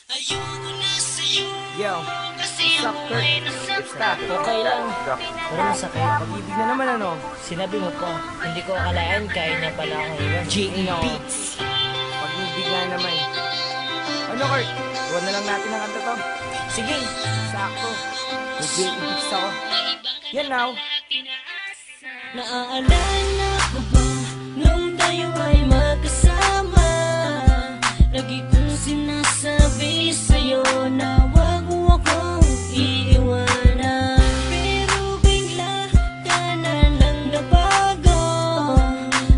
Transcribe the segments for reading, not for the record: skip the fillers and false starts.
Yo, what's up, Kurt? It's that. Okay lang. Pero masakit. Pag-ibig na naman, ano? Sinabi mo pa. Hindi ko akalain kaya niya pala akong iwan. G.E. Beats. Pag-ibig na naman. Ano, Kurt? Iwan na lang natin ang kanta to. Sige. Sakto. G.E. Beats ako. Yan now. Naaalala ko ba nung tayo ay magkasama? Lagi kong sinasabi sa'yo na wag mo akong iiwanan. Pero bigla ka na lang nabago.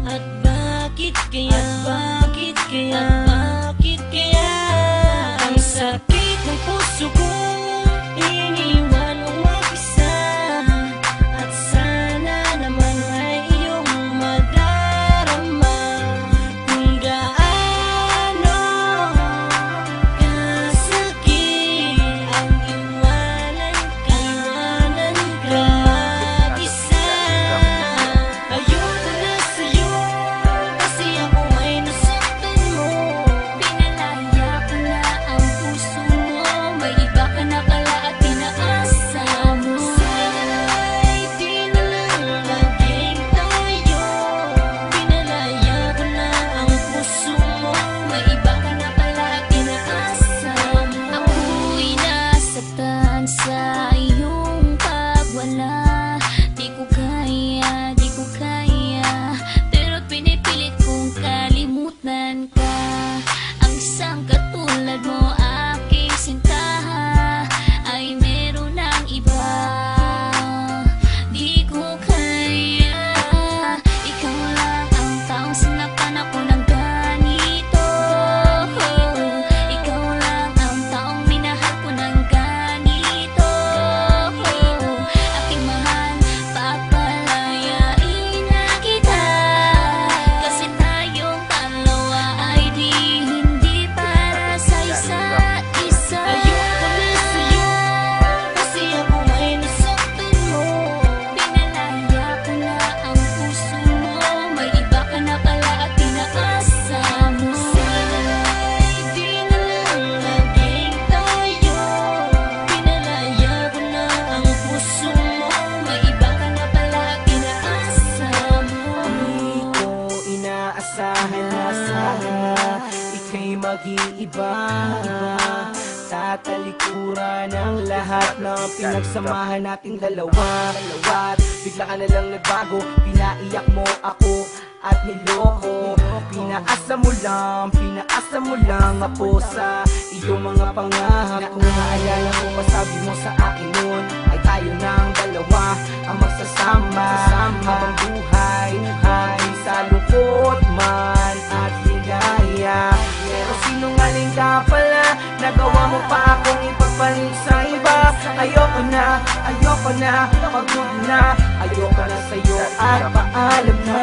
At bakit kaya? Bakit kaya? Bakit kaya? Ang sakit ng puso ko, iniwan mo mag-isa. At sana naman ay iyong madarama kung gaano kasakit ang iwanan ka mag-isa. Ayoko na sa'yo kasi ako ay nasaktan mo. Pinalaya ko na ang puso mo, may iba ka na pala at pinaasa mo. Sana'y di na lang laging tayo. Pinalaya ko na ang puso mo, may iba ka na pala at pinaasa mo. Ako'y nasaktan sa iyong pagwala. Di ko kaya, di ko kaya, pero pinipilit kong kalimutan ka. Ang isang katulad mo, aking sinta, ay meron ng iba. Di ko kaya, ikaw lang ang taong sinaktan ako ng ganito. Ikaw lang ang taong minahal ko ng ganito. Aking mahal, papalayain na kita, kasi tayong dalawa ay hindi para sa isa't isa. Ayoko na sa'yo kasi ako ay nasaktan mo. Pinalaya ko na ang puso mo, may iba ka na pala at pinaasa mo. Sana'y di na lang laging tayo. Pinalaya ko na ang puso mo, may iba ka na pala at pinaasa mo. Di ko inaasahan na ika'y mag-iiba. Tatalikuran ang lahat ng pinagsamahan nating dalawa. Bigla ka na lang nagbago, pinaiyak mo ako at niloko. Pinaasa mo lang ako sa iyong mga pangako. Naalala ko pa sabi mo sa akin noon ay tayo ng dalawa ang magsasama habang buhay ay sa lungkot man at ligaya. Pero sinungaling ka pala, nagawa mo pa akong ipagpalit sa iba. Ayoko na, pagod na, ayoko na sa'yo at paalam na.